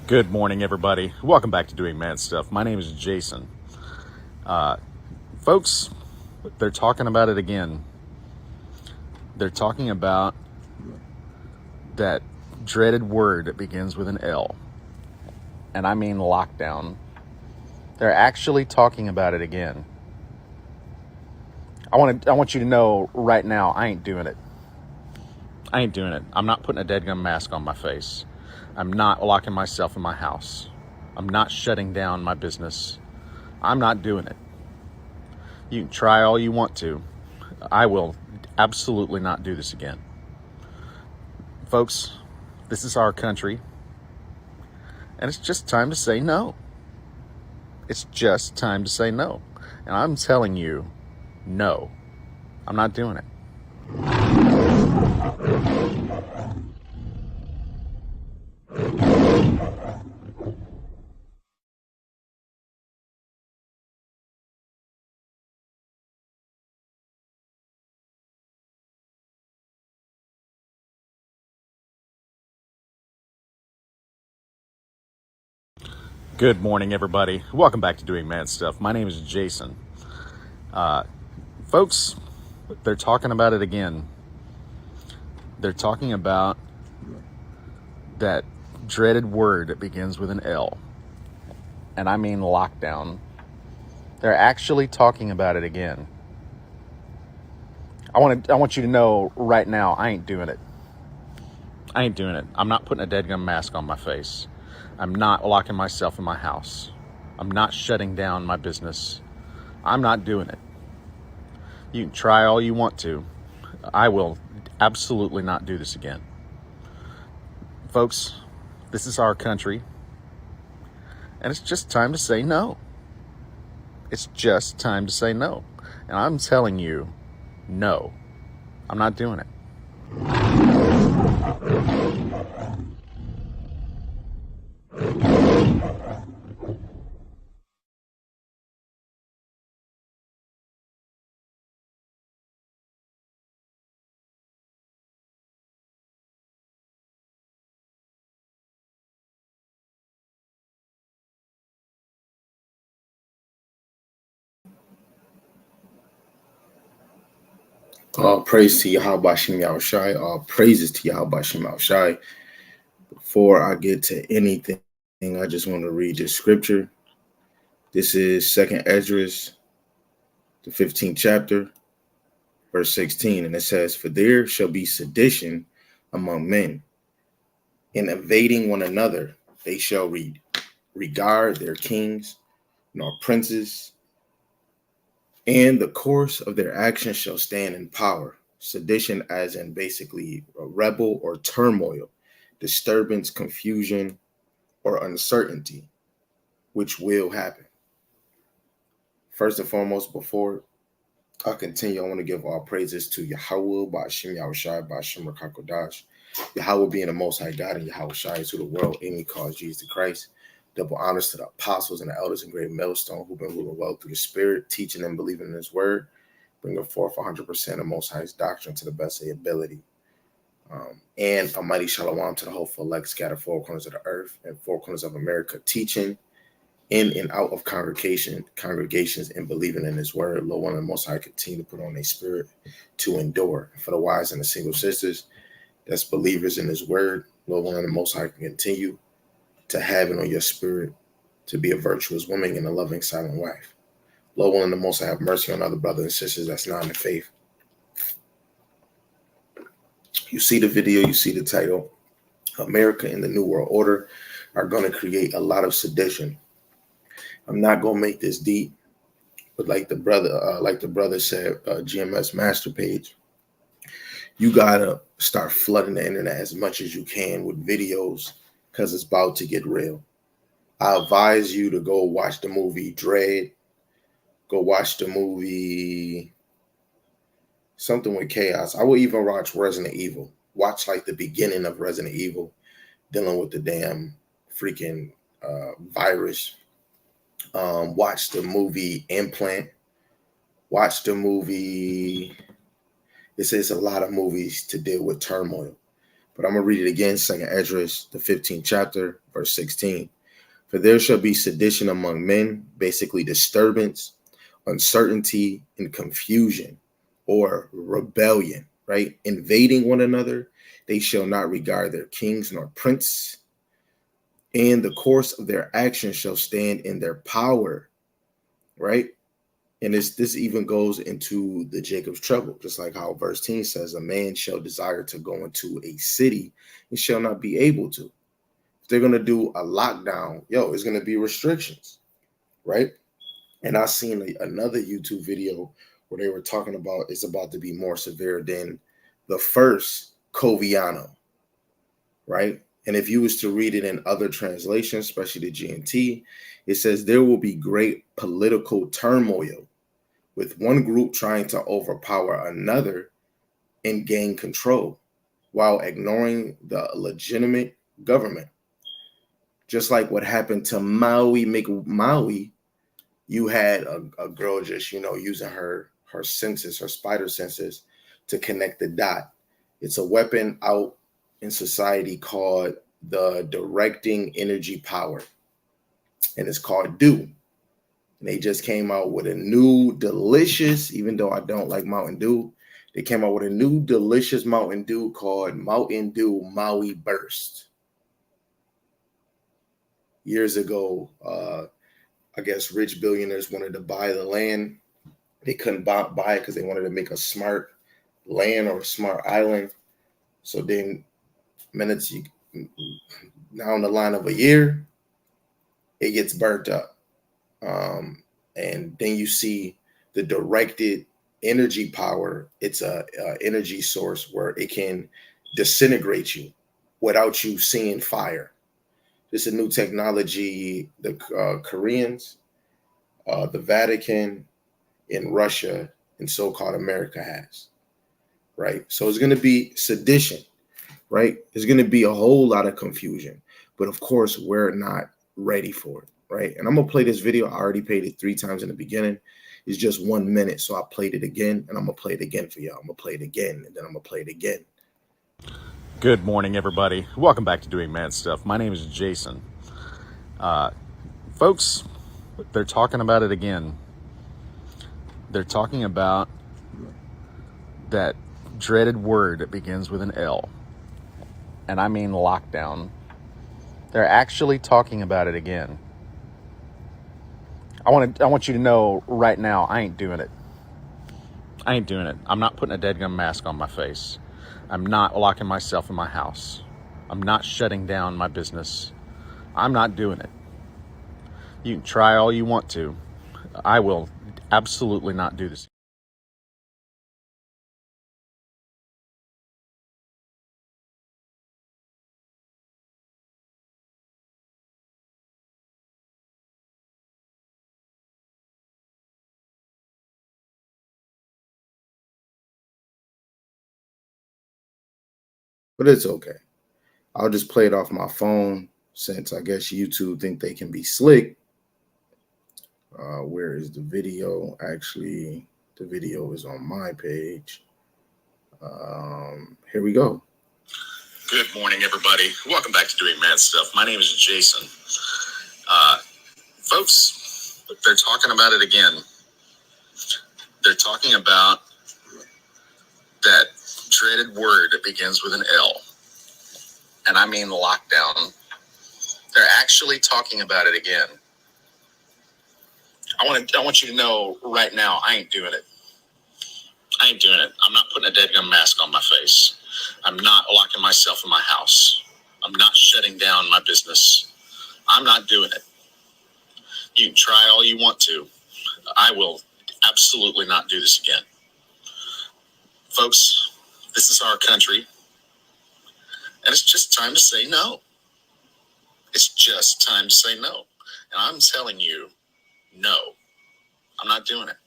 Good morning, everybody. Welcome back to Doing Mad Stuff. My name is Jason. Folks, they're talking about it again. They're talking about that dreaded word that begins with an L. And I mean lockdown. They're actually talking about it again. I want you to know right now, I ain't doing it. I ain't doing it. I'm not putting a deadgum mask on my face. I'm not locking myself in my house. I'm not shutting down my business. I'm not doing it. You can try all you want to. I will absolutely not do this again. Folks, this is our country, and it's just time to say no. It's just time to say no. And I'm telling you, no. I'm not doing it. Good morning, everybody. Welcome back to Doing Mad Stuff. My name is Jason. Folks, they're talking about it again. They're talking about that dreaded word that begins with an L. And I mean lockdown. They're actually talking about it again. I want you to know right now, I ain't doing it. I ain't doing it. I'm not putting a deadgum mask on my face. I'm not locking myself in my house. I'm not shutting down my business. I'm not doing it. You can try all you want to. I will absolutely not do this again. Folks, this is our country, and it's just time to say no. It's just time to say no. And I'm telling you, no. I'm not doing it. All praise to Yahweh Shem Yahushai. All praises to Yahweh Shem Yahushai. Before I get to anything, I just want to read this scripture. This is 2nd Esdras, the 15th chapter, verse 16. And it says, "For there shall be sedition among men, in evading one another. They shall regard their kings nor princes, and the course of their actions shall stand in power." Sedition as in basically a rebel or turmoil, disturbance, confusion, or uncertainty, which will happen. First and foremost, before I continue, I want to give all praises to Yahweh, Ba'ashem Yahushai, Ba'ashem Rakakodash. Yahweh being the Most High God, and Yahushai to the world, aiming cause Jesus Christ. Double honors to the apostles and the elders in great millstone who've been ruling well through the Spirit, teaching and believing in His word, bringing forth 100% of Most High's doctrine to the best of their ability. And a mighty shalom to the hopeful elect scattered four corners of the earth and four corners of America, teaching in and out of congregations and believing in His word. Lord, one and Most High continue to put on a spirit to endure. And for the wise and the single sisters that's believers in His word, Lord, one and Most High can continue to have it on your spirit to be a virtuous woman and a loving silent wife. Lord, one and the Most High have mercy on other brothers and sisters that's not in the faith. You see the video, you see the title. America and the New World Order are going to create a lot of sedition. I'm not going to make this deep, but like the brother said, GMS master page, you got to start flooding the internet as much as you can with videos because it's about to get real. I advise you to go watch the movie Dread. Go watch the movie something with chaos. I will even watch Resident Evil. Watch like the beginning of Resident Evil, dealing with the damn freaking virus. Watch the movie Implant. Watch the movie. It says a lot of movies to deal with turmoil. But I'm going to read it again, 2nd Esdras, the 15th chapter, verse 16. For there shall be sedition among men, basically disturbance, uncertainty, and confusion, or rebellion, right? Invading one another. They shall not regard their kings nor prince, and the course of their actions shall stand in their power, right? And this even goes into the Jacob's trouble, just like how verse 10 says, a man shall desire to go into a city and shall not be able to. If they're going to do a lockdown, it's going to be restrictions, right? And I seen another YouTube video where they were talking about it's about to be more severe than the first Coviano, right? And if you was to read it in other translations, especially the GNT, it says there will be great political turmoil with one group trying to overpower another and gain control while ignoring the legitimate government. Just like what happened to Maui, you had a girl just, using her senses, her spider senses to connect the dot. It's a weapon out in society called the directing energy power, and it's called Dew. And they just came out with a new delicious, even though I don't like Mountain Dew, they came out with a new delicious Mountain Dew called Mountain Dew Maui Burst. Years ago, I guess rich billionaires wanted to buy the land. They couldn't buy it because they wanted to make a smart land or a smart island. So then down the line of a year, it gets burnt up. And then you see the directed energy power. It's a energy source where it can disintegrate you without you seeing fire. This is a new technology the Koreans, the Vatican, in Russia, and so-called America has, right? So it's going to be sedition, right? There's going to be a whole lot of confusion, but of course we're not ready for it, right? And I'm going to play this video. I already played it 3 times in the beginning. It's just 1 minute, so I played it again, and I'm going to play it again for y'all. I'm going to play it again, and then I'm going to play it again. Good morning, everybody. Welcome back to Doing Mad Stuff. My name is Jason. Folks, they're talking about it again. They're talking about that dreaded word that begins with an L. And I mean lockdown. They're actually talking about it again. I want you to know right now, I ain't doing it. I ain't doing it. I'm not putting a dead gum mask on my face. I'm not locking myself in my house. I'm not shutting down my business. I'm not doing it. You can try all you want to. I will absolutely not do this. But it's okay. I'll just play it off my phone since I guess YouTube think they can be slick. Where is the video? Actually, the video is on my page. Here we go. Good morning, everybody. Welcome back to Doing Mad Stuff. My name is Jason. Folks, they're talking about it again. They're talking about that dreaded word that begins with an L. And I mean lockdown. They're actually talking about it again. I want you to know right now, I ain't doing it. I ain't doing it. I'm not putting a dead gum mask on my face. I'm not locking myself in my house. I'm not shutting down my business. I'm not doing it. You can try all you want to. I will absolutely not do this again. Folks, this is our country. And it's just time to say no. It's just time to say no. And I'm telling you, no. I'm not doing it.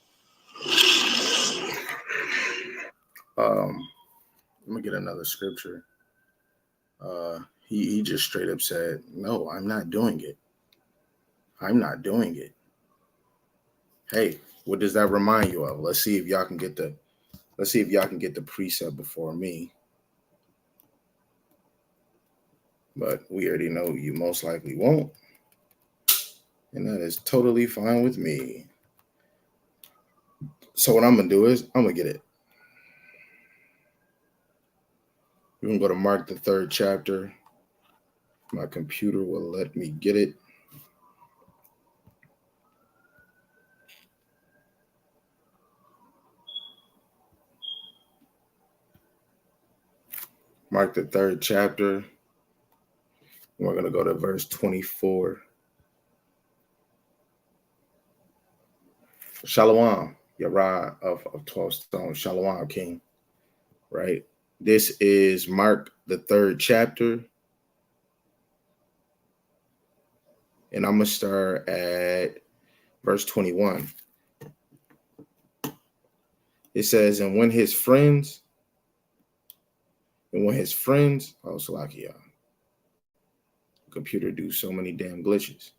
Let me get another scripture. He just straight up said, no, I'm not doing it. I'm not doing it. Hey, what does that remind you of? Let's see if y'all can get the precept before me. but we already know you most likely won't. And that is totally fine with me. So what I'm going to do is I'm going to get it. We're going to go to Mark, the 3rd chapter. My computer will let me get it. Mark, the 3rd chapter. We're going to go to verse 24. Shalom, Yarah of 12 stones. Shalom, King. Right? This is Mark, the 3rd chapter. And I'm going to start at verse 21. It says, and when his friends, oh, Salakia, computer do so many damn glitches.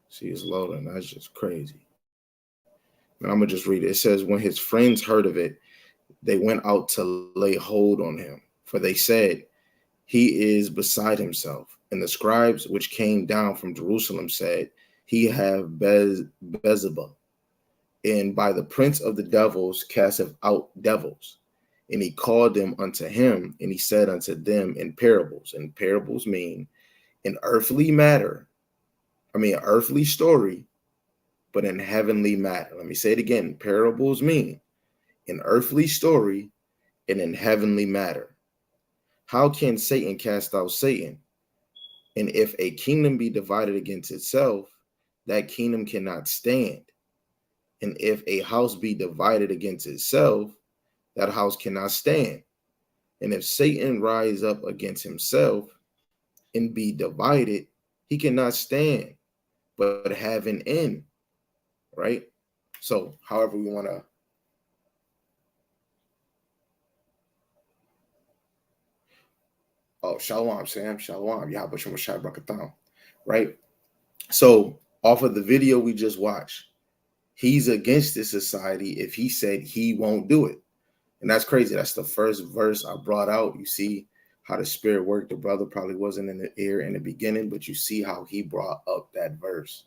See, it's loading. That's just crazy. And I'm going to just read it. It says, when his friends heard of it, they went out to lay hold on him. For they said, he is beside himself. And the scribes which came down from Jerusalem said, he have Beelzebub, and by the prince of the devils casteth out devils. And he called them unto him, and he said unto them in parables. And parables mean an earthly matter. An earthly story, but in heavenly matter. Let me say it again. Parables mean an earthly story and in heavenly matter. How can Satan cast out Satan? And if a kingdom be divided against itself, that kingdom cannot stand. And if a house be divided against itself, that house cannot stand. And if Satan rise up against himself and be divided, he cannot stand, but have an end. Right? So, however we want to. Oh, Shalom, Sam. Shalom. Yahweh Shem Shai Brakatham. Right? So, off of the video we just watched, he's against this society if he said he won't do it. And that's crazy. That's the first verse I brought out. You see how the spirit worked. The brother probably wasn't in the ear in the beginning, but you see how he brought up that verse.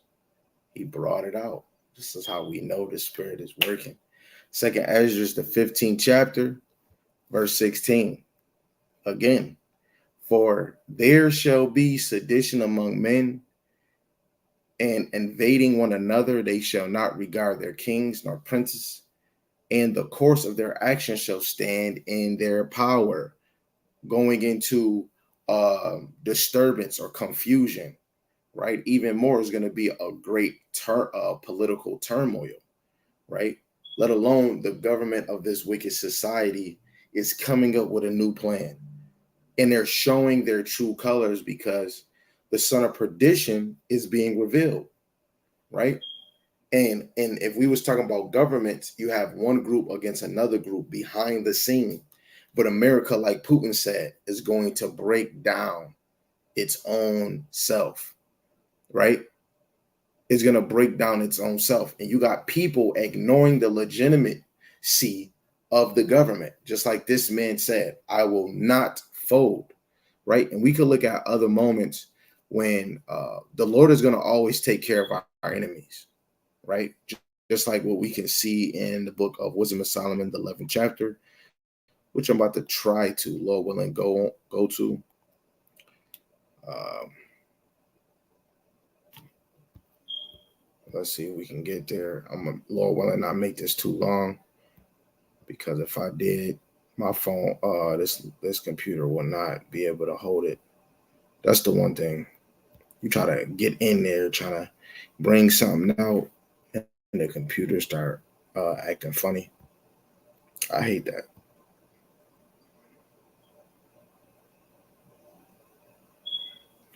He brought it out. This is how we know the spirit is working. 2nd Ezra, the 15th chapter, verse 16. Again, for there shall be sedition among men, and invading one another, they shall not regard their kings nor princes, and the course of their actions shall stand in their power, going into disturbance or confusion, right? Even more is going to be a great political turmoil, right? Let alone the government of this wicked society is coming up with a new plan. And they're showing their true colors because the son of perdition is being revealed, right? And if we was talking about governments, you have one group against another group behind the scene. But America, like Putin said, is going to break down its own self, right? It's going to break down its own self. And you got people ignoring the legitimacy of the government. Just like this man said, I will not fold, right? And we could look at other moments when the Lord is going to always take care of our enemies, right? Just like what we can see in the book of Wisdom of Solomon, the 11th chapter, which I'm about to try to, Lord willing, go to. Let's see if we can get there. Lord willing, not make this too long, because if I did, my phone, this computer will not be able to hold it. That's the one thing. You try to get in there, trying to bring something out, and the computer start acting funny. I hate that.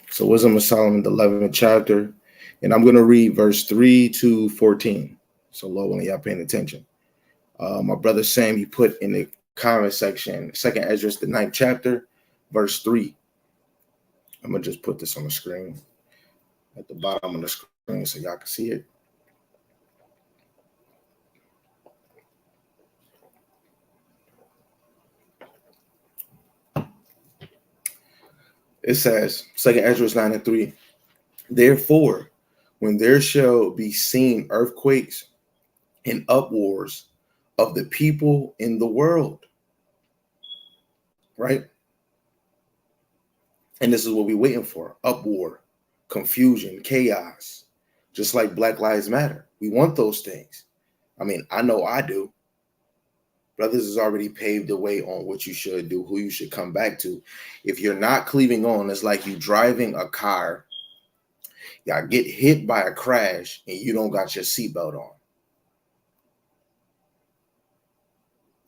So Wisdom of Solomon, the 11th chapter, and I'm going to read verse 3 to 14. So Lord, when y'all paying attention. My brother Sam, he put in the comment section, 2nd Ezra, the 9th chapter, verse 3. I'm going to just put this on the screen, at the bottom of the screen, so y'all can see it. It says, 2nd Ezra 9:3, therefore, when there shall be seen earthquakes and uproars of the people in the world, right? And this is what we're waiting for: uproar, confusion, chaos, just like Black Lives Matter. We want those things. I mean, I know I do. Brothers has already paved the way on what you should do, who you should come back to. If you're not cleaving on, it's like you driving a car, y'all get hit by a crash, and you don't got your seatbelt on.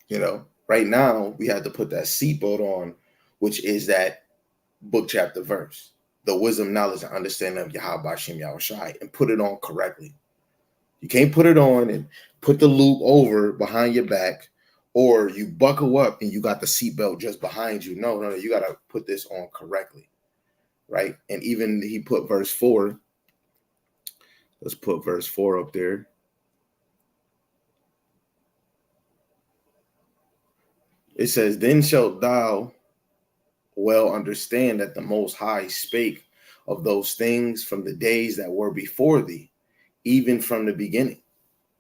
You know, right now we have to put that seatbelt on, which is that book, chapter, verse, the wisdom, knowledge, and understanding of Yahweh Hashem Yahushai, and put it on correctly. You can't put it on and put the loop over behind your back, or you buckle up and you got the seatbelt just behind you. No, you got to put this on correctly, right? And even he put verse 4. Let's put verse 4 up there. It says, then shalt thou well understand that the Most High spake of those things from the days that were before thee, even from the beginning,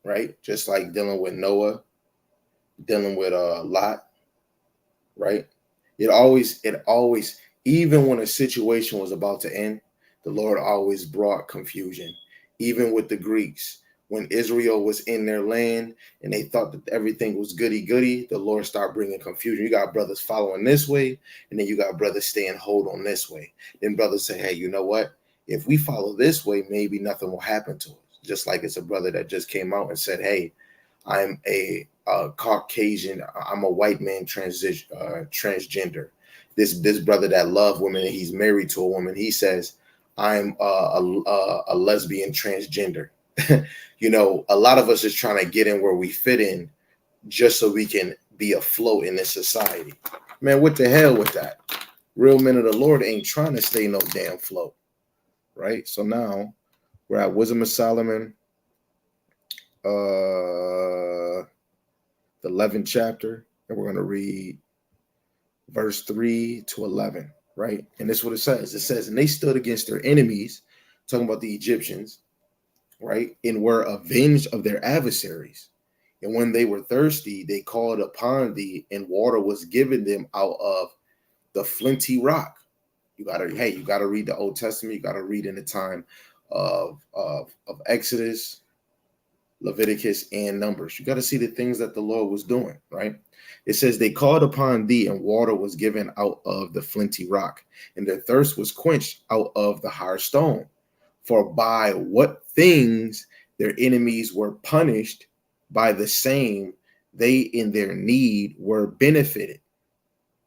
right? Just like dealing with Noah, dealing with Lot, right? It always, even when a situation was about to end, the Lord always brought confusion. Even with the Greeks, when Israel was in their land and they thought that everything was goody-goody, the Lord started bringing confusion. You got brothers following this way, and then you got brothers staying hold on this way. Then brothers say, hey, you know what? If we follow this way, maybe nothing will happen to us. Just like it's a brother that just came out and said, hey, I'm a Caucasian, I'm a white man transgender. This brother that loves women and he's married to a woman, he says, I'm a lesbian transgender. You know, a lot of us is trying to get in where we fit in just so we can be afloat in this society. Man, what the hell with that? Real men of the Lord ain't trying to stay no damn float, right? So now we're at Wisdom of Solomon, the 11th chapter, and we're going to read verse 3 to 11, right? And this is what it says. It says, and they stood against their enemies, talking about the Egyptians, right? And were avenged of their adversaries. And when they were thirsty, they called upon thee, and water was given them out of the flinty rock. You gotta read the Old Testament. You gotta read in the time of Exodus, Leviticus, and Numbers. You got to see the things that the Lord was doing, right? It says they called upon thee, and water was given out of the flinty rock, and their thirst was quenched out of the hard stone. For by what things their enemies were punished, by the same they in their need were benefited,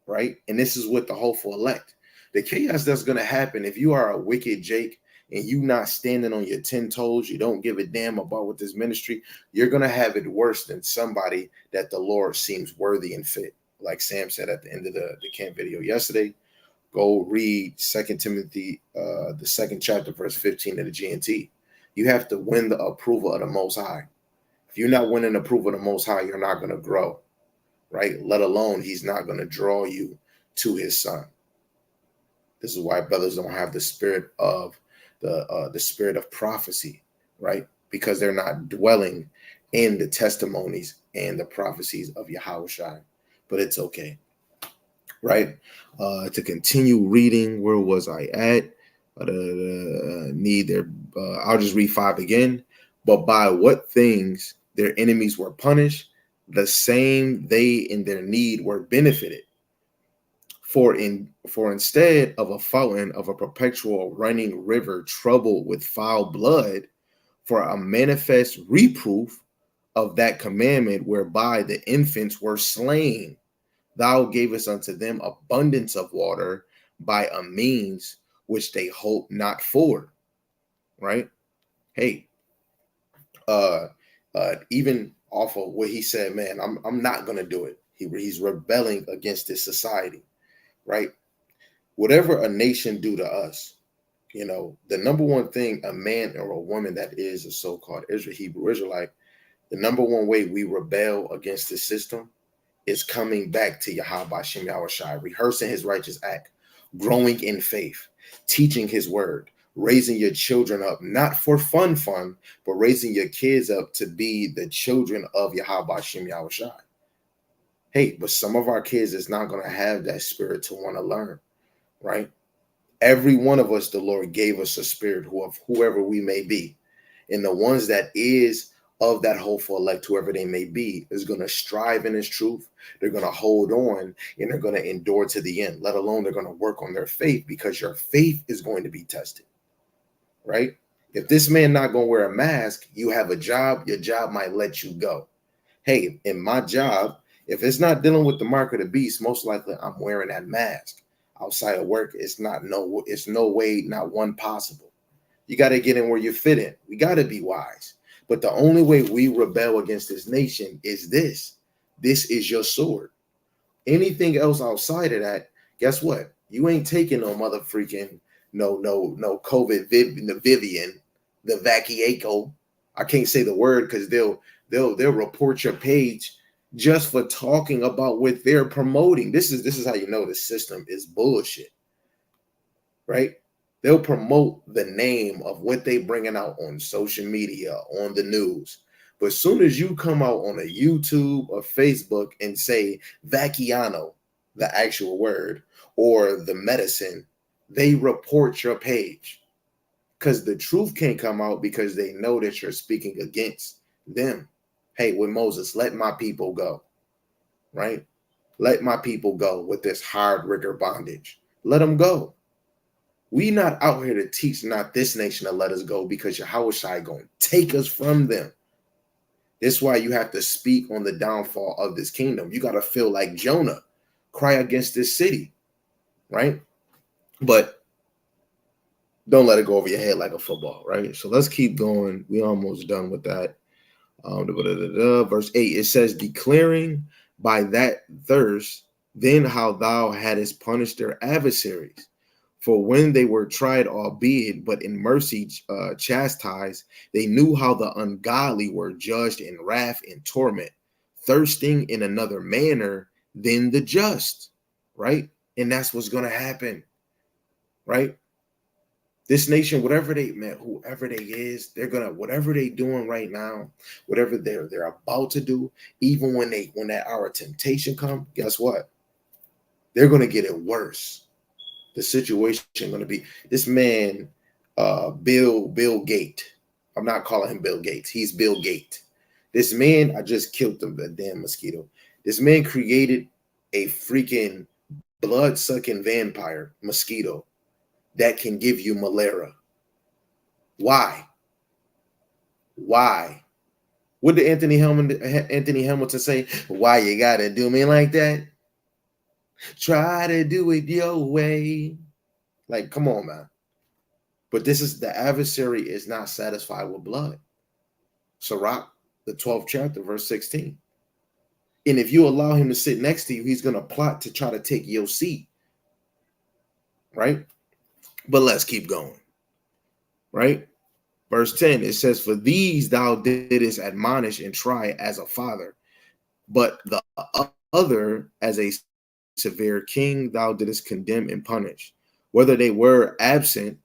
right? And this is with the hopeful elect. The chaos that's going to happen if you are a wicked Jake and you not standing on your 10 toes, you don't give a damn about what this ministry, you're going to have it worse than somebody that the Lord seems worthy and fit. Like Sam said at the end of the camp video yesterday, go read 2 Timothy, the 2nd chapter, verse 15 of the GNT. You have to win the approval of the Most High. If you're not winning the approval of the Most High, you're not going to grow, right? Let alone he's not going to draw you to his son. This is why brothers don't have the spirit of the spirit of prophecy, right? Because they're not dwelling in the testimonies and the prophecies of Yahushua. But it's okay, right? To continue reading, where was I at? I'll just read 5 again. But by what things their enemies were punished, the same they in their need were benefited. For instead of a fountain of a perpetual running river troubled with foul blood, for a manifest reproof of that commandment whereby the infants were slain, thou gavest unto them abundance of water by a means which they hope not for. Right? Hey, even off of what he said, man, I'm not gonna do it. He's rebelling against this society. Right? Whatever a nation do to us, you know, the number one thing a man or a woman that is a so-called Hebrew Israelite, the number one way we rebel against the system is coming back to Yahweh Shem Yahushai, rehearsing his righteous act, growing in faith, teaching his word, raising your children up, not for fun, but raising your kids up to be the children of Yahweh Shem Yahushai. Hey, but some of our kids is not going to have that spirit to want to learn, right? Every one of us, the Lord gave us a spirit of whoever we may be. And the ones that is of that hopeful elect, whoever they may be, is going to strive in his truth. They're going to hold on and they're going to endure to the end, let alone they're going to work on their faith, because your faith is going to be tested, right? If this man not going to wear a mask, you have a job, your job might let you go. Hey, in my job, if it's not dealing with the mark of the beast, most likely I'm wearing that mask. Outside of work, it's no way, not one possible. You got to get in where you fit in. We got to be wise. But the only way we rebel against this nation is this. This is your sword. Anything else outside of that, guess what? You ain't taking no mother freaking no COVID Vivian, the Vaciaco. I can't say the word because they'll report your page just for talking about what they're promoting. This is how you know the system is bullshit, right? They'll promote the name of what they bringing out on social media, on the news. But as soon as you come out on a YouTube or Facebook and say Vacciano, the actual word, or the medicine, they report your page because the truth can't come out because they know that you're speaking against them. Hey, with Moses, let my people go, right? Let my people go with this hard rigor bondage. Let them go. We not out here to teach not this nation to let us go because Yahushua going to take us from them. That's why you have to speak on the downfall of this kingdom. You got to feel like Jonah, cry against this city, right? But don't let it go over your head like a football, right? So let's keep going. We almost done with that. Verse 8, it says, declaring by that thirst, then how thou hadst punished their adversaries. For when they were tried, albeit, but in mercy chastised, they knew how the ungodly were judged in wrath and torment, thirsting in another manner than the just, right? And that's what's going to happen, right? This nation, whatever they meant, whoever they is, they're gonna, whatever they doing right now, whatever they're about to do, even when that hour of temptation come, guess what? They're gonna get it worse. The situation gonna be this man, Bill Gate. I'm not calling him Bill Gates. He's Bill Gate. This man, I just killed him, the damn mosquito. This man created a freaking blood-sucking vampire mosquito that can give you malaria. Why? Why? What did Anthony Hamilton say? Why you gotta do me like that? Try to do it your way. Like, come on, man. But this is, the adversary is not satisfied with blood. Sirach, the 12th chapter, verse 16. And if you allow him to sit next to you, he's gonna plot to try to take your seat. Right? But let's keep going, right? Verse 10, it says, for these thou didst admonish and try as a father, but the other as a severe king thou didst condemn and punish. Whether they were absent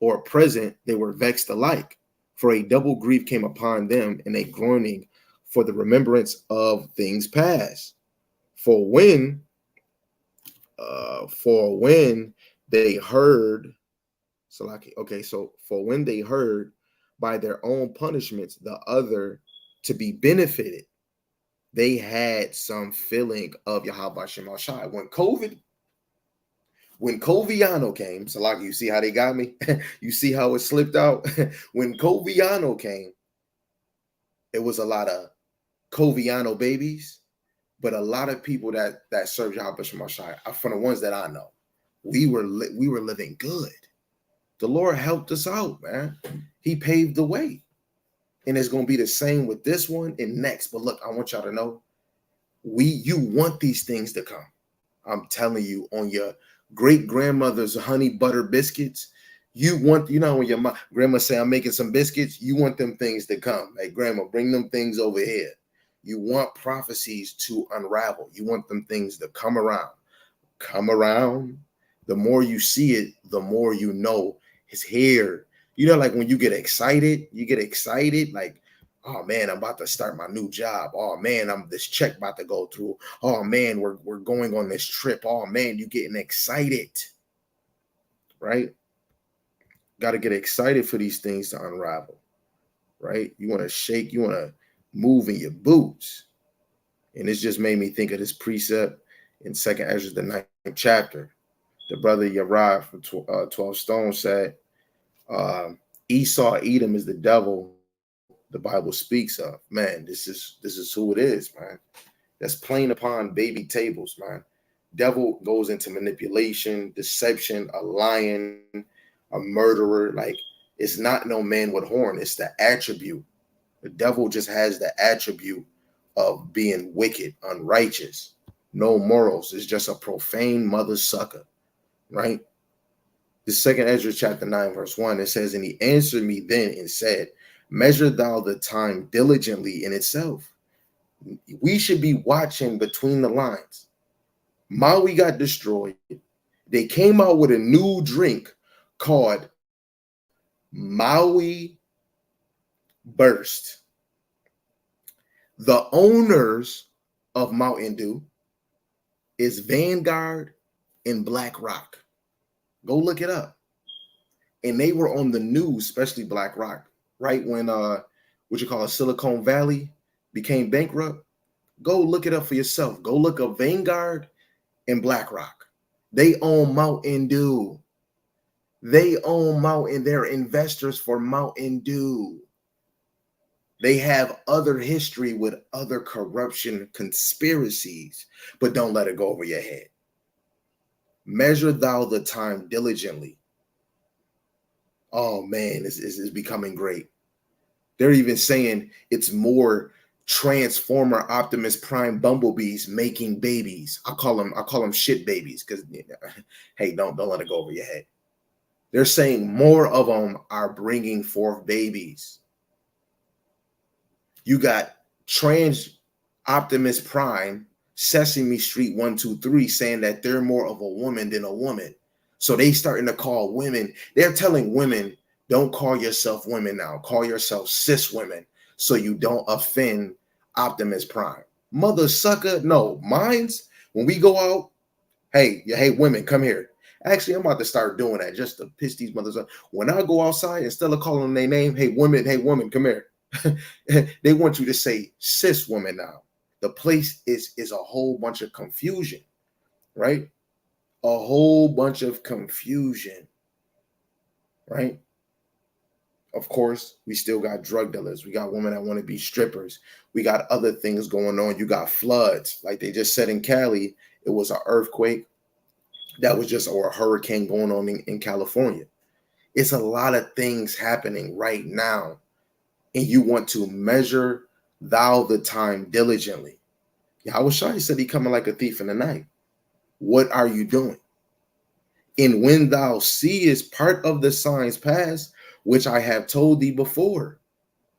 or present, they were vexed alike. For a double grief came upon them, and a groaning for the remembrance of things past. For when they heard, so for when they heard by their own punishments the other to be benefited, they had some feeling of Yahweh Shem Shai. When Coviano came, so like, you see how they got me? You see how it slipped out? When Coviano came, it was a lot of Coviano babies, but a lot of people that serve Yahweh Shem Shai, from the ones that I know, we were living good. The Lord helped us out, man. He paved the way. And it's going to be the same with this one and next. But look, I want y'all to know, you want these things to come. I'm telling you, on your great grandmother's honey butter biscuits, when your grandma say, I'm making some biscuits, you want them things to come. Hey, grandma, bring them things over here. You want prophecies to unravel. You want them things to come around. Come around. The more you see it, the more you know it's here. You know, like when you get excited, like, oh man, I'm about to start my new job. Oh man, I'm this check about to go through. Oh man, we're going on this trip. Oh man, you getting excited, right? Got to get excited for these things to unravel, right? You want to shake, you want to move in your boots. And this just made me think of this precept in Second Ezra, the 9th chapter. The brother Yarad from 12 Stone said, Esau, Edom is the devil the Bible speaks of. Man, this is who it is, man. That's plain upon baby tables, man. Devil goes into manipulation, deception, a lion, a murderer. Like, it's not no man with horn. It's the attribute. The devil just has the attribute of being wicked, unrighteous, no morals. It's just a profane mother sucker, right? The second Ezra chapter 9, verse 1, it says, and he answered me then and said, measure thou the time diligently in itself. We should be watching between the lines. Maui got destroyed. They came out with a new drink called Maui Burst. The owners of Mountain Dew is Vanguard and Black Rock. Go look it up. And they were on the news, especially Black Rock, right when what you call Silicon Valley became bankrupt. Go look it up for yourself. Go look up Vanguard and Black Rock. They own Mountain Dew. They own Mountain. They're investors for Mountain Dew. They have other history with other corruption conspiracies, but don't let it go over your head. Measure thou the time diligently. Oh man, it's becoming great. They're even saying it's more Transformer Optimus Prime bumblebees making babies. I call them shit babies because hey, don't let it go over your head. They're saying more of them are bringing forth babies. You got Trans Optimus Prime, Sesame Street 123 saying that they're more of a woman than a woman. So they starting to call women. They're telling women, don't call yourself women now. Call yourself cis women so you don't offend Optimus Prime. Mother sucker. No, mine's when we go out. Hey, women, come here. Actually, I'm about to start doing that just to piss these mothers off. When I go outside, instead of calling them their name, hey, woman, come here. They want you to say cis woman now. The place is a whole bunch of confusion, right? A whole bunch of confusion, right? Of course, we still got drug dealers. We got women that want to be strippers. We got other things going on. You got floods. Like they just said in Cali, it was an earthquake. That was just, or a hurricane going on in California. It's a lot of things happening right now. And you want to measure thou the time diligently. Yahushua said he coming like a thief in the night. What are you doing? And when thou seest part of the signs pass, which I have told thee before,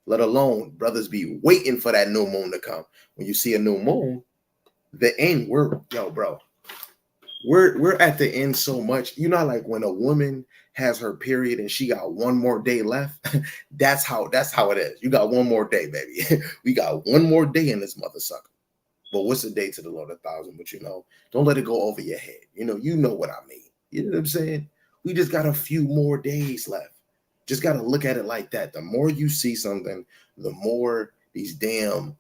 let alone brothers be waiting for that new moon to come. When you see a new moon, the end, we're at the end so much. You know, like when a woman has her period and she got one more day left, that's how it is. You got one more day, baby. We got one more day in this mother sucker. But what's a day to the Lord 1,000? But don't let it go over your head. You know what I mean. You know what I'm saying? We just got a few more days left. Just got to look at it like that. The more you see something, the more these damn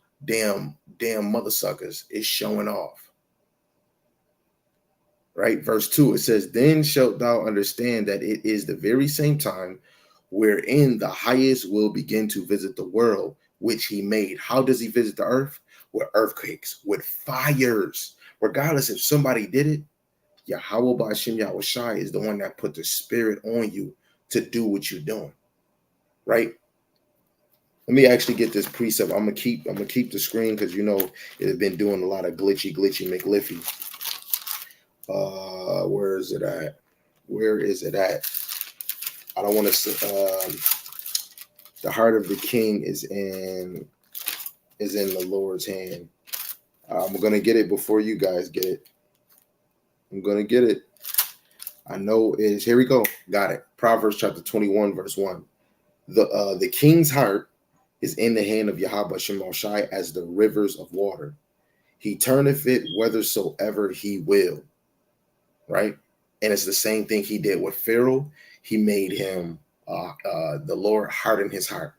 mother suckers is showing off. Right? Verse 2, it says, then shalt thou understand that it is the very same time wherein the highest will begin to visit the world, which he made. How does he visit the earth? With earthquakes, with fires. Regardless if somebody did it, Yahweh Ba'ashem Yahushai is the one that put the spirit on you to do what you're doing. Right? Let me actually get this precept. I'm gonna keep the screen because it's been doing a lot of glitchy McLiffy. Where is it at? I don't want to the heart of the king is in the Lord's hand. I'm gonna get it before you guys get it. I'm gonna get it. I know is, here we go. Got it. Proverbs chapter 21, verse 1. The king's heart is in the hand of Yahweh Shemashai as the rivers of water. He turneth it whithersoever he will. Right? And it's the same thing he did with Pharaoh. He made him, the Lord harden his heart.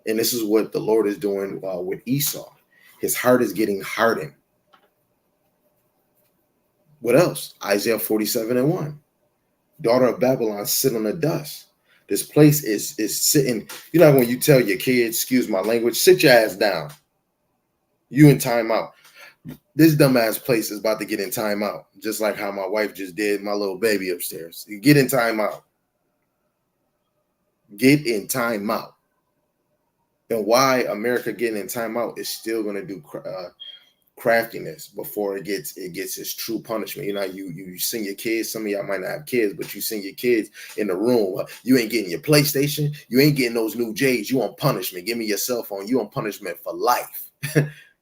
And this is what the Lord is doing with Esau. His heart is getting hardened. What else? Isaiah 47:1. Daughter of Babylon, sit on the dust. This place is sitting. You know, when you tell your kids, excuse my language, sit your ass down. You in timeout. This dumbass place is about to get in timeout, just like how my wife just did my little baby upstairs. You get in timeout. Get in timeout. And why America getting in timeout is still going to do craftiness before it gets its true punishment. You know, you send your kids. Some of y'all might not have kids, but you send your kids in the room. You ain't getting your PlayStation. You ain't getting those new J's. You on punishment. Give me your cell phone. You on punishment for life.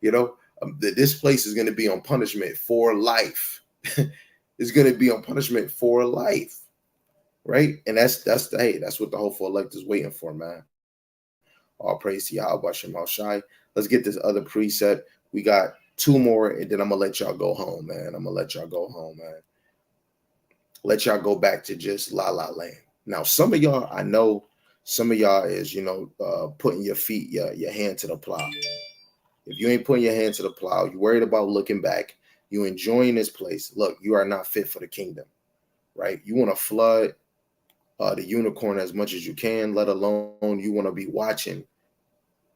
You know, this place is going to be on punishment for life. It's going to be on punishment for life, right? And that's what the hopeful elect is waiting for, man. All praise to Yahweh Shemashai. Let's get this other precept. We got 2 more, and then I'm gonna let y'all go home, man. Let y'all go back to just la la land. Now, some of y'all, I know some of y'all is, putting your hand to the plow. If you ain't putting your hand to the plow, you worried about looking back, you enjoying this place. Look, you are not fit for the kingdom, right? You want to flood the unicorn as much as you can, let alone you want to be watching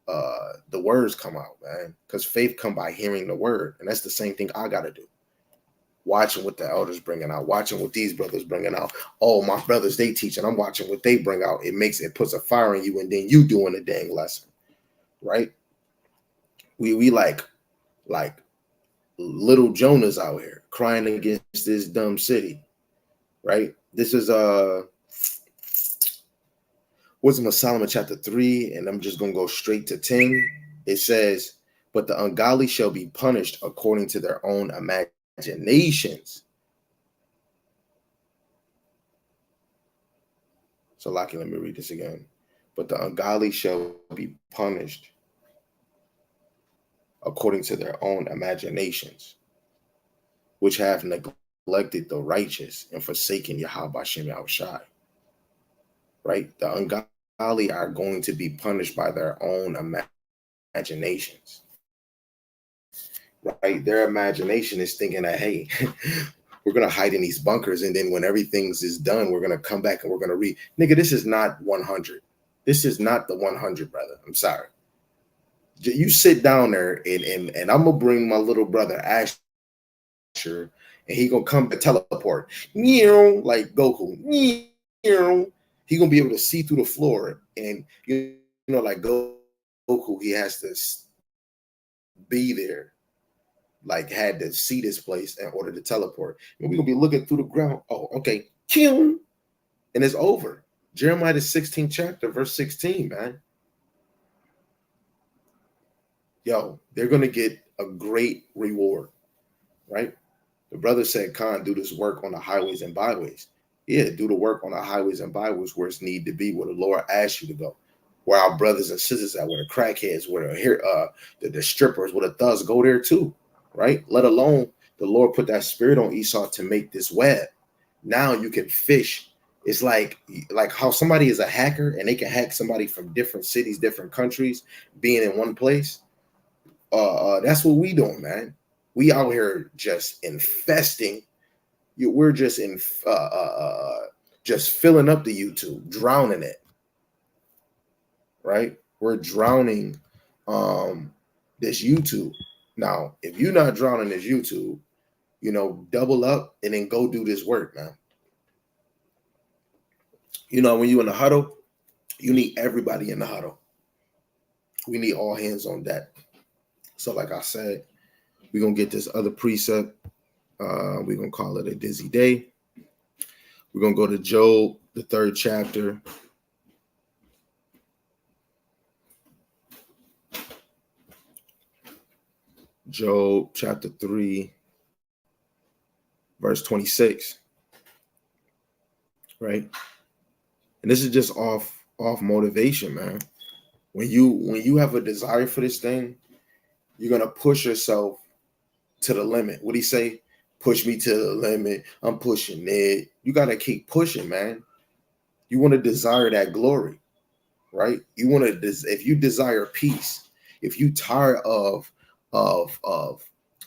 the words come out, man, because faith come by hearing the word. And that's the same thing I got to do. Watching what the elders bringing out, watching what these brothers bringing out. Oh, my brothers, they teach, and I'm watching what they bring out. It puts a fire in you, and then you doing the dang lesson, right? We like little Jonahs out here crying against this dumb city, right? This is Wisdom of Solomon chapter 3, and I'm just going to go straight to 10. It says, but the ungodly shall be punished according to their own imaginations. So, Lockie, let me read this again. But the ungodly shall be punished according to their own imaginations, which have neglected the righteous and forsaken Yahweh Shem Yahushai. Right? The ungodly are going to be punished by their own imaginations. Right? Their imagination is thinking that, hey, we're going to hide in these bunkers, and then when everything's is done, we're going to come back and we're going to read. Nigga, this is not 100. This is not the 100, brother. I'm sorry. You sit down there, and I'm going to bring my little brother, Asher, and he going to come to teleport. Like Goku. He going to be able to see through the floor. And, like Goku, he has to be there. Like, had to see this place in order to teleport. And we're going to be looking through the ground. Oh, okay. And it's over. Jeremiah, the 16th chapter, verse 16, man. Yo, they're going to get a great reward, right? The brother said, Khan, do this work on the highways and byways. Yeah, do the work on the highways and byways where it's need to be, where the Lord asks you to go. Where our brothers and sisters at, where the crackheads, where the strippers, where the thugs, go there too. Right? Let alone the Lord put that spirit on Esau to make this web. Now you can fish. It's like how somebody is a hacker and they can hack somebody from different cities, different countries, being in one place. That's what we doing, man. We out here just infesting. We're just just filling up the YouTube, drowning it. Right? We're drowning this YouTube. Now, if you're not drowning this YouTube, double up and then go do this work, man. When you're in the huddle, you need everybody in the huddle. We need all hands on deck. So like I said, we're going to get this other precept. We're going to call it a dizzy day. We're going to go to Job, the 3rd chapter. Job chapter 3, verse 26. right? And this is just off motivation, man. When you have a desire for this thing, you're gonna push yourself to the limit. What do you say? Push me to the limit. I'm pushing it. You gotta keep pushing, man. You want to desire that glory, right? You want to if you desire peace, if you tired of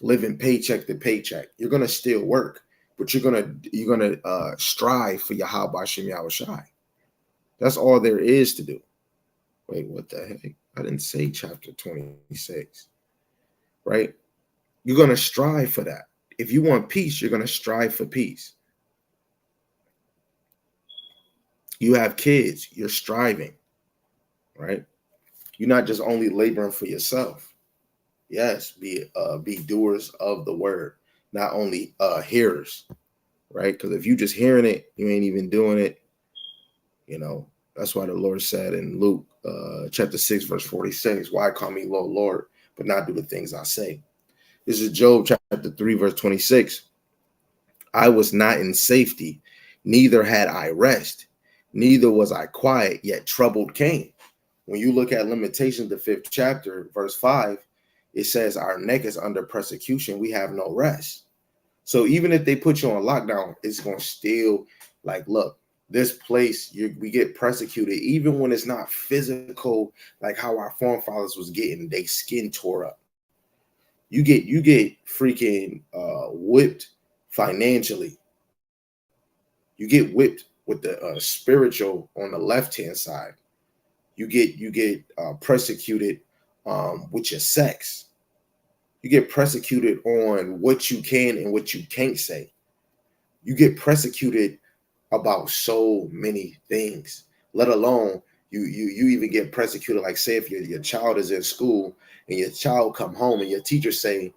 living paycheck to paycheck, you're gonna still work, but you're gonna strive for Yahweh Shem Yahushai. That's all there is to do. Wait, what the heck? I didn't say chapter 26, right? You're gonna strive for that. If you want peace, you're gonna strive for peace. You have kids, you're striving, right? You're not just only laboring for yourself. Yes, be doers of the word, not only hearers, right? Because if you just hearing it, you ain't even doing it. You know, that's why the Lord said in Luke chapter 6, verse 46, why call me Lord, Lord, but not do the things I say. This is Job chapter 3, verse 26. I was not in safety, neither had I rest, neither was I quiet, yet troubled came. When you look at Limitations, the 5th chapter, verse 5, it says our neck is under persecution. We have no rest. So even if they put you on lockdown, it's going to still, like, look, this place, we get persecuted, even when it's not physical, like how our forefathers was getting their skin tore up. You get freaking whipped financially. You get whipped with the spiritual on the left-hand side. You get persecuted with your sex. You get persecuted on what you can and what you can't say. You get persecuted about so many things, let alone you even get persecuted. Like, say if your child is in school and your child come home and your teacher say,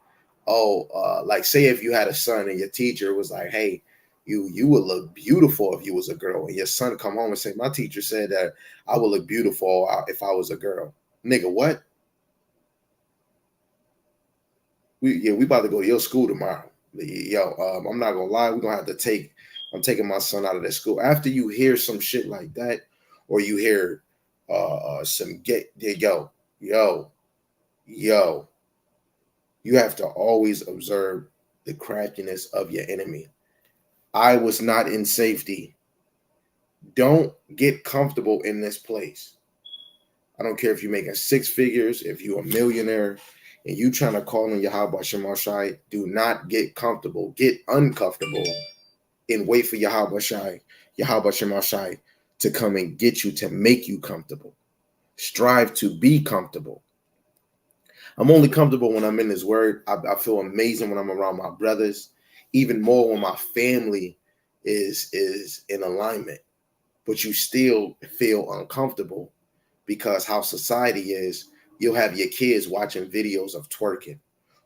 oh, like say if you had a son and your teacher was like, hey, you would look beautiful if you was a girl, and your son come home and say, my teacher said that I would look beautiful if I was a girl. Nigga, what? We about to go to your school tomorrow. Yo, I'm not gonna lie, we're gonna have to I'm taking my son out of that school. After you hear some shit like that, or you hear some yo, you have to always observe the craftiness of your enemy. I was not in safety. Don't get comfortable in this place. I don't care if you're making 6 figures, if you're a millionaire, and you trying to call on Yahweh Shem Shai, do not get comfortable. Get uncomfortable and wait for Yahweh Shem Shai to come and get you, to make you comfortable. Strive to be comfortable. I'm only comfortable when I'm in His Word. I feel amazing when I'm around my brothers, even more when my family is in alignment. But you still feel uncomfortable because how society is. You'll have your kids watching videos of twerking,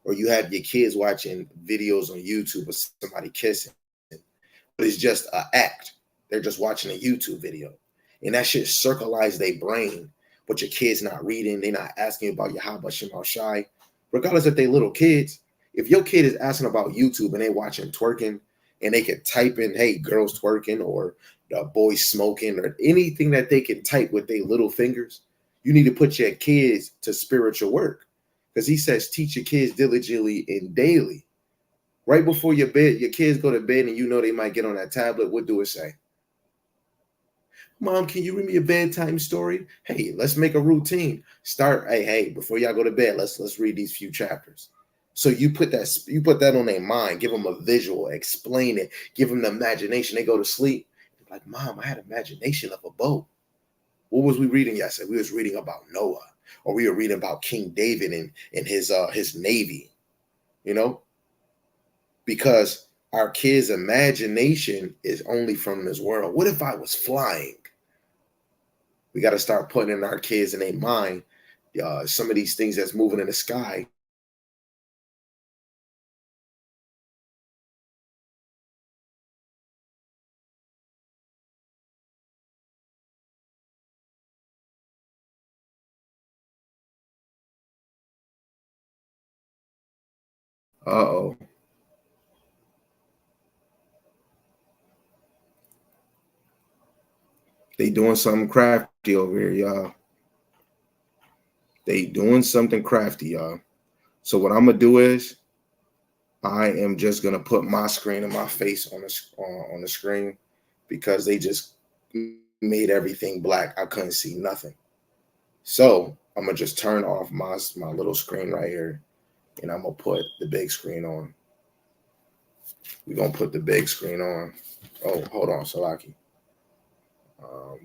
or you have your kids watching videos on YouTube of somebody kissing. But it's just an act. They're just watching a YouTube video. And that shit circleize their brain. But your kid's not reading. They're not asking about Yahweh Shem Shai. Regardless if they little kids, if your kid is asking about YouTube and they watching twerking, and they can type in, hey, girls twerking, or the boys smoking, or anything that they can type with their little fingers, you need to put your kids to spiritual work. Because He says, teach your kids diligently and daily. Right before your kids go to bed, and you know they might get on that tablet, what do it say? Mom, can you read me a bedtime story? Hey, let's make a routine. Start, hey, before y'all go to bed, let's read these few chapters. So you put that on their mind, give them a visual, explain it, give them the imagination. They go to sleep, like, Mom, I had imagination of a boat. What was we reading yesterday? We was reading about Noah, or we were reading about King David and his navy, because our kids' imagination is only from this world. What if I was flying? We got to start putting in our kids in their mind some of these things that's moving in the sky. Uh-oh. They doing something crafty over here, y'all. They doing something crafty, y'all. So what I'm gonna do is I am just gonna put my screen and my face on the screen because they just made everything black. I couldn't see nothing. So I'm gonna just turn off my little screen right here, and I'm gonna put the big screen on. We're gonna put the big screen on. Oh, hold on, Salaki.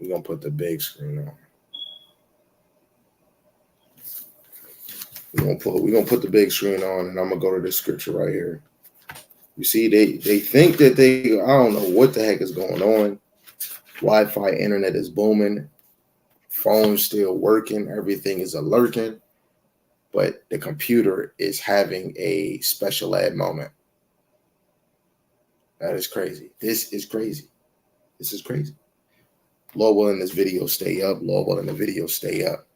We're gonna put the big screen on. We're gonna put the big screen on, and I'm gonna go to the scripture right here. You see, they think that I don't know what the heck is going on. Wi-Fi internet is booming, phone's still working, everything is alerting, but the computer is having a special ed moment. That is crazy. This is crazy. This is crazy. Lord willing, this video stay up. Lord willing, the video stay up.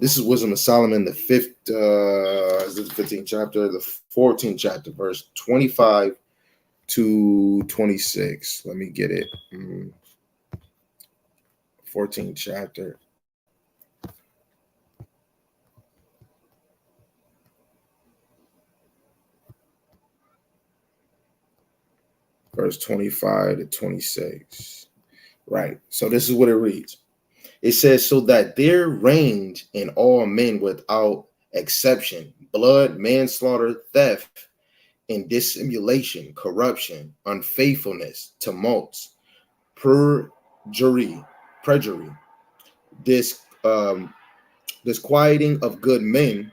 This is Wisdom of Solomon, the 15th chapter, the 14th chapter, verse 25 to 26. Let me get it. 14th chapter. Verse 25 to 26. Right. So this is what it reads. It says, so that there range in all men without exception, blood, manslaughter, theft, and dissimulation, corruption, unfaithfulness, tumults, perjury, disquieting of good men,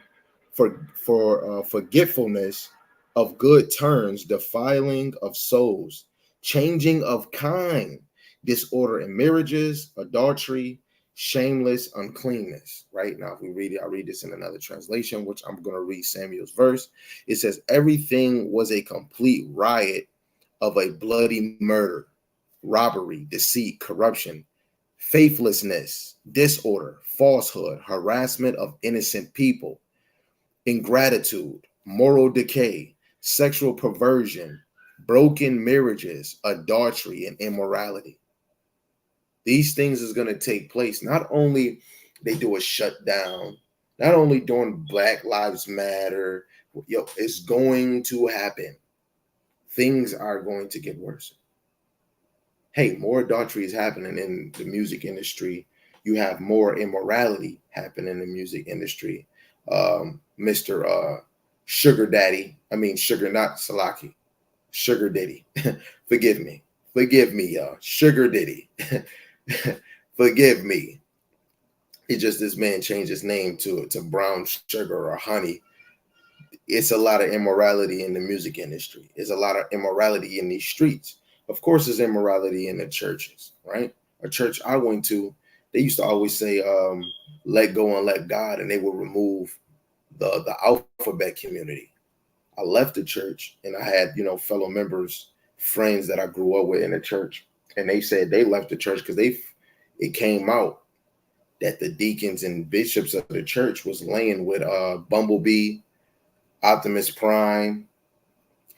for forgetfulness of good turns, defiling of souls, changing of kind, disorder in marriages, adultery, shameless uncleanness. Right now, if we read it, I read this in another translation, which I'm going to read Samuel's verse. It says, everything was a complete riot of a bloody murder, robbery, deceit, corruption, faithlessness, disorder, falsehood, harassment of innocent people, ingratitude, moral decay, sexual perversion, broken marriages, adultery, and immorality. These things is going to take place. Not only they do a shutdown, not only during Black Lives Matter, it's going to happen. Things are going to get worse. Hey, more adultery is happening in the music industry. You have more immorality happening in the music industry. Mr. Sugar Daddy, Sugar, not Salaki, Sugar Diddy. Forgive me, y'all. Sugar Diddy. Forgive me. It's just this man changed his name to brown sugar or honey. It's a lot of immorality in the music industry. There's a lot of immorality in these streets. Of course, there's immorality in the churches, right? A church I went to, they used to always say, let go and let God, and they would remove the alphabet community. I left the church, and I had, fellow members, friends that I grew up with in the church, and they said they left the church because it came out that the deacons and bishops of the church was laying with Bumblebee, Optimus Prime,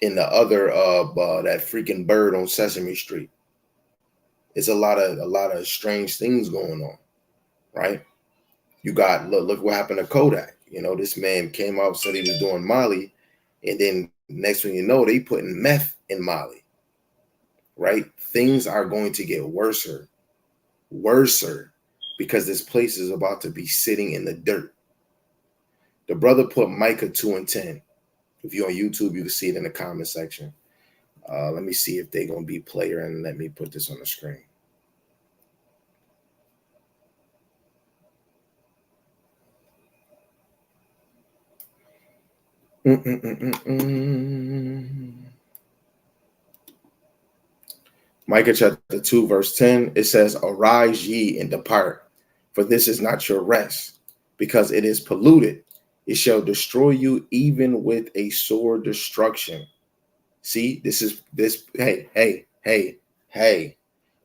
and the other that freaking bird on Sesame Street. It's a lot of strange things going on, right? You got look what happened to Kodak. This man came out, said he was doing Molly, and then next thing you know, they putting meth in Molly, right? Things are going to get worser, because this place is about to be sitting in the dirt. The brother put Micah 2:10. If you're on YouTube, you can see it in the comment section. Let me see if they're going to be player, and let me put this on the screen. Micah chapter 2, verse 10, it says, arise ye and depart, for this is not your rest, because it is polluted. It shall destroy you even with a sore destruction. See, hey.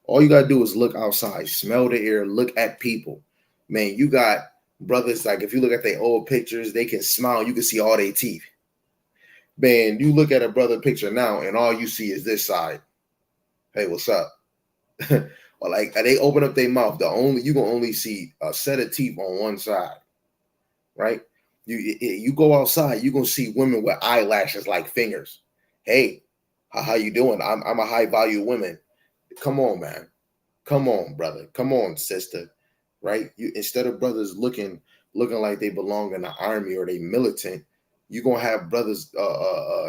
All you got to do is look outside, smell the air, look at people. Man, you got brothers, like if you look at their old pictures, they can smile. You can see all their teeth. Man, you look at a brother picture now, and all you see is this side. Hey, what's up? or like they open up their mouth, you gonna only see a set of teeth on one side, right? You go outside, you gonna see women with eyelashes like fingers. Hey, how you doing? I'm a high value woman. Come on, man. Come on, brother. Come on, sister. Right? You, instead of brothers looking like they belong in the army or they militant, you gonna have brothers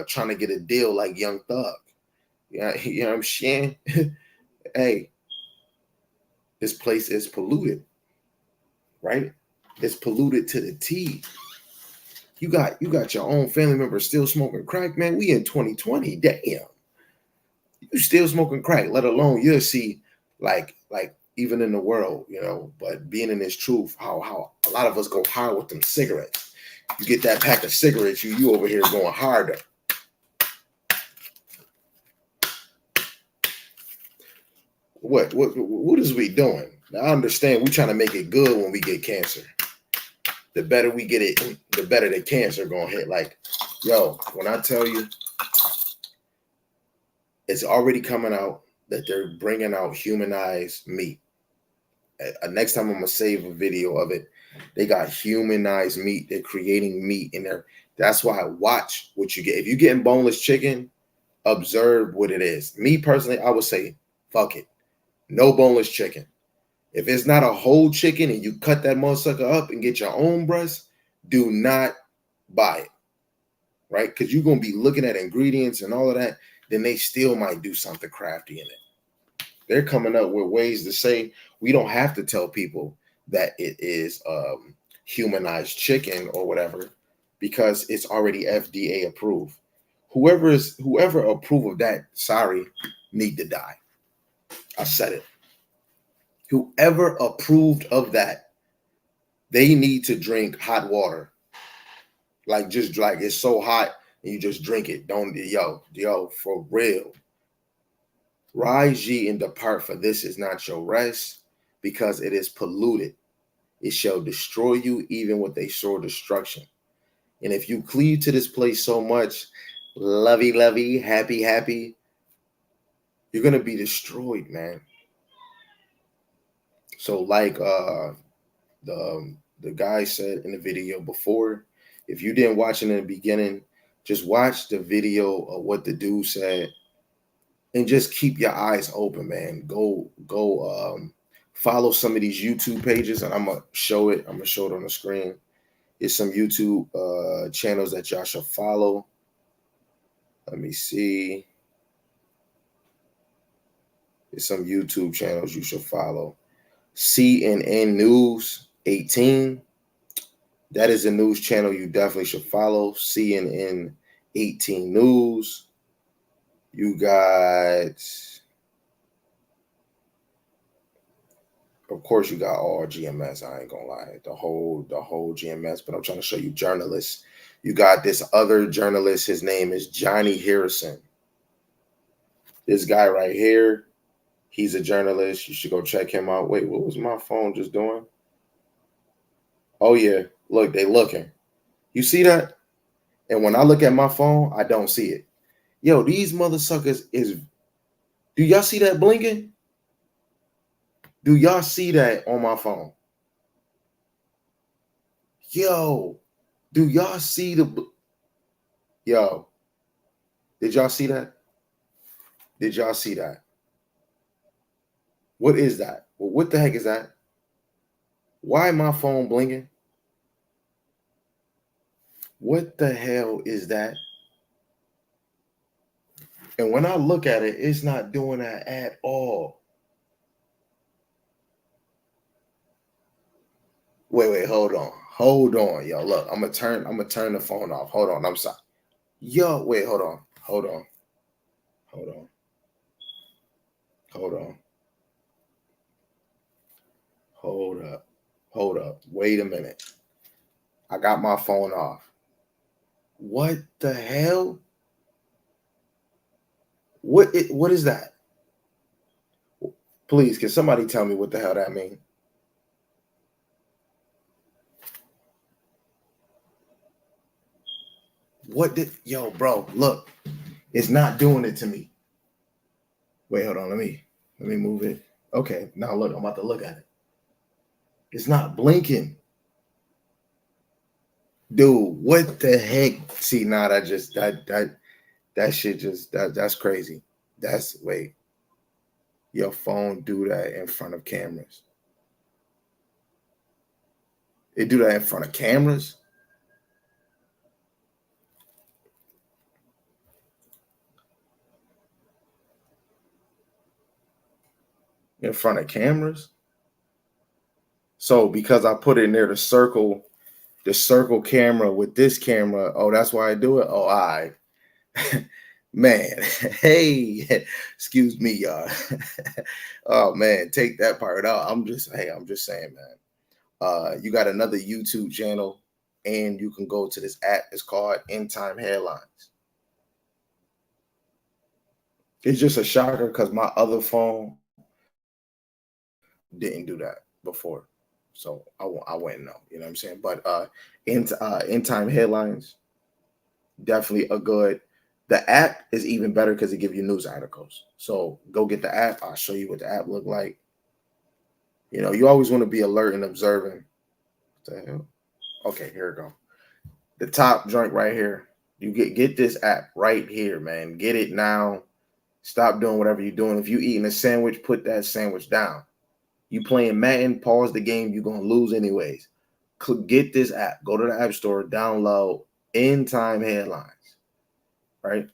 trying to get a deal like Young Thug. Yeah, you know what I'm saying? Hey, this place is polluted, right? It's polluted to the T. You got your own family members still smoking crack, man. We in 2020. Damn. You still smoking crack, let alone you'll see like even in the world, you know, but being in this truth, how a lot of us go hard with them cigarettes. You get that pack of cigarettes, you over here going harder. What is we doing? Now, I understand we trying to make it good when we get cancer. The better we get it, the better the cancer gonna hit. Like, yo, when I tell you, it's already coming out that they're bringing out humanized meat. Next time I'm gonna save a video of it. They got humanized meat. They're creating meat in there. That's why I watch what you get. If you're getting boneless chicken, observe what it is. Me personally, I would say, fuck it. No boneless chicken. If it's not a whole chicken and you cut that motherfucker up and get your own breast, do not buy it. Right? Because you're gonna be looking at ingredients and all of that, then they still might do something crafty in it. They're coming up with ways to say we don't have to tell people that it is humanized chicken or whatever, because it's already FDA approved. Whoever approved of that, sorry, need to die. I said it. Whoever approved of that, they need to drink hot water. Like just like it's so hot and you just drink it. Don't yo for real. Rise ye and depart, for this is not your rest, because it is polluted. It shall destroy you even with a sore destruction. And if you cleave to this place so much, lovey, happy, you're gonna be destroyed, man. So like the guy said in the video before, if you didn't watch it in the beginning, just watch the video of what the dude said. And just keep your eyes open, man. Go follow some of these YouTube pages, and I'm gonna show it. I'm gonna show it on the screen. It's some YouTube channels that y'all should follow. Let me see. It's some YouTube channels you should follow. CNN News 18. That is a news channel you definitely should follow. CNN 18 News. You got, of course, you got all GMS. I ain't gonna lie, the whole GMS. But I'm trying to show you journalists. You got this other journalist. His name is Johnny Harrison. This guy right here, he's a journalist. You should go check him out. Wait, what was my phone just doing? Oh yeah, look, they looking. You see that? And when I look at my phone, I don't see it. Yo, these motherfuckers is. Do y'all see that blinking? Do y'all see that on my phone? Yo, do y'all see the? Yo, did y'all see that? Did y'all see that? What is that? Well, what the heck is that? Why my phone blinking? What the hell is that? And when I look at it, it's not doing that at all. Wait, hold on, yo. Look, I'm gonna turn the phone off. Hold on, I'm sorry. Yo, wait, hold on. Hold up. Wait a minute. I got my phone off. What the hell? What is that? Please, can somebody tell me what the hell that means? Yo, bro, look, it's not doing it to me. Wait, hold on, let me move it. Okay, now look, I'm about to look at it. It's not blinking. Dude, what the heck? See, now that shit just that's crazy. Wait, your phone do that in front of cameras. It do that in front of cameras? In front of cameras? So because I put it near the circle camera with this camera, oh, that's why I do it? Oh, all right. Man, hey, excuse me, y'all. Oh man, take that part out. I'm just saying, man. You got another YouTube channel, and you can go to this app. It's called End Time Headlines. It's just a shocker because my other phone didn't do that before, so I wouldn't know. You know what I'm saying? But End Time Headlines, definitely a good. The app is even better because it gives you news articles. So go get the app. I'll show you what the app look like. You know, you always want to be alert and observing. What the hell? Okay, here we go. The top joint right here. You get this app right here, man. Get it now. Stop doing whatever you're doing. If you eating a sandwich, put that sandwich down. You playing Madden, pause the game. You're gonna lose anyways. Get this app. Go to the app store, download End Time Headlines. Right?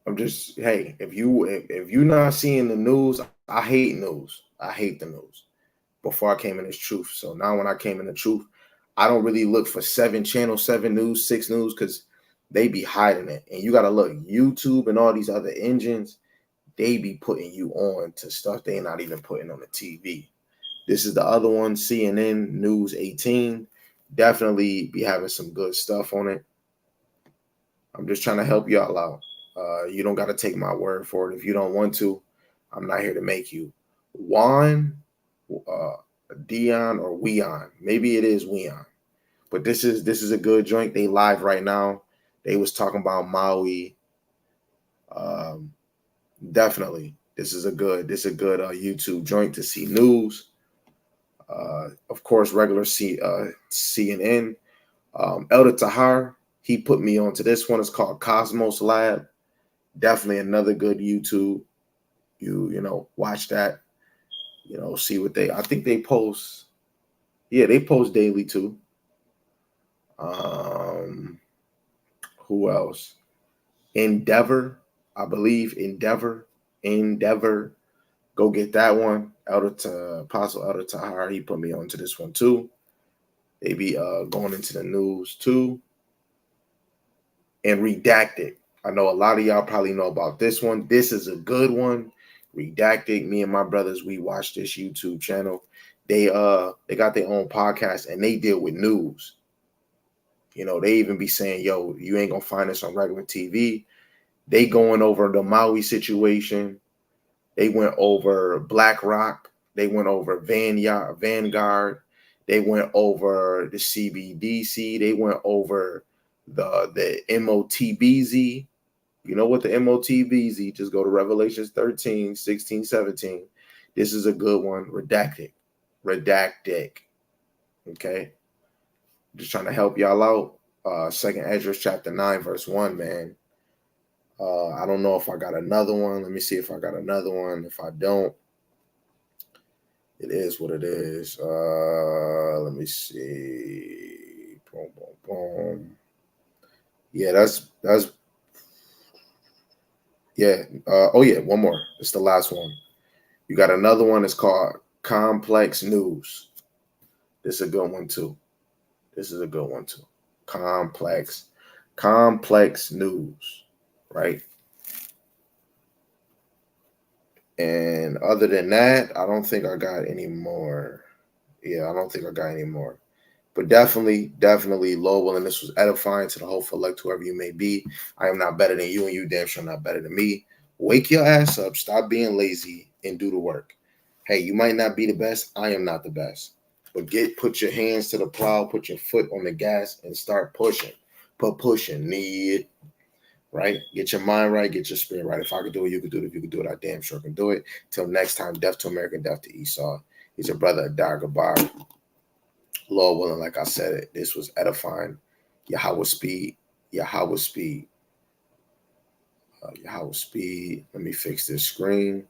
I'm just, hey, if you're not seeing the news, I hate news. I hate the news. Before I came in this truth. So now when I came in the truth, I don't really look for 7 channels, 7 news, 6 news, because they be hiding it. And you gotta look, YouTube and all these other engines, they be putting you on to stuff they not even putting on the TV. This is the other one, CNN News 18. Definitely be having some good stuff on it. I'm just trying to help y'all out. You don't got to take my word for it. If you don't want to, I'm not here to make you. Juan, Dion, or Weon. Maybe it is Weon. But this is a good joint. They live right now. They was talking about Maui. Definitely, this is a good YouTube joint to see news. Of course, regular CNN. Elder Tahar, he put me onto this one. It's called Cosmos Lab. Definitely another good YouTube. You know, watch that. You know, see what I think they post. Yeah, they post daily too. Who else? Endeavor, I believe. Endeavor. Go get that one. Apostle Elder Tahar, he put me onto this one too. They be going into the news too. And Redacted. I know a lot of y'all probably know about this one. This is a good one. Redacted. Me and my brothers, we watch this YouTube channel. They got their own podcast and they deal with news. You know, they even be saying, yo, you ain't gonna find this on regular TV. They going over the Maui situation. They went over BlackRock. They went over Vanguard. They went over the CBDC. They went over the MOTBZ. You know what the MOTBZ? Just go to Revelations 13, 16, 17. This is a good one. Redacted. Okay. Just trying to help y'all out. 2 Ezra chapter 9, verse 1, man. I don't know if I got another one. Let me see if I got another one. If I don't, it is what it is. Let me see. Boom, boom, boom. Yeah, that's yeah. Oh yeah, one more. It's the last one. You got another one. It's called Complex News. This is a good one too. Complex News, right? And other than that, I don't think I got any more. Yeah, I don't think I got any more. But definitely, Lowell, and this was edifying to the whole elect, whoever you may be. I am not better than you, and you damn sure not better than me. Wake your ass up, stop being lazy, and do the work. Hey, you might not be the best. I am not the best. But put your hands to the plow, put your foot on the gas, and start pushing. Need, right? Get your mind right, get your spirit right. If I could do it, you could do it. If you could do it, I damn sure can do it. Till next time, death to America, death to Esau. It's your brother Adar Gabar. Lord willing, like I said it, this was edifying. Yahweh speed, Yahweh speed, Yahweh speed. Let me fix this screen.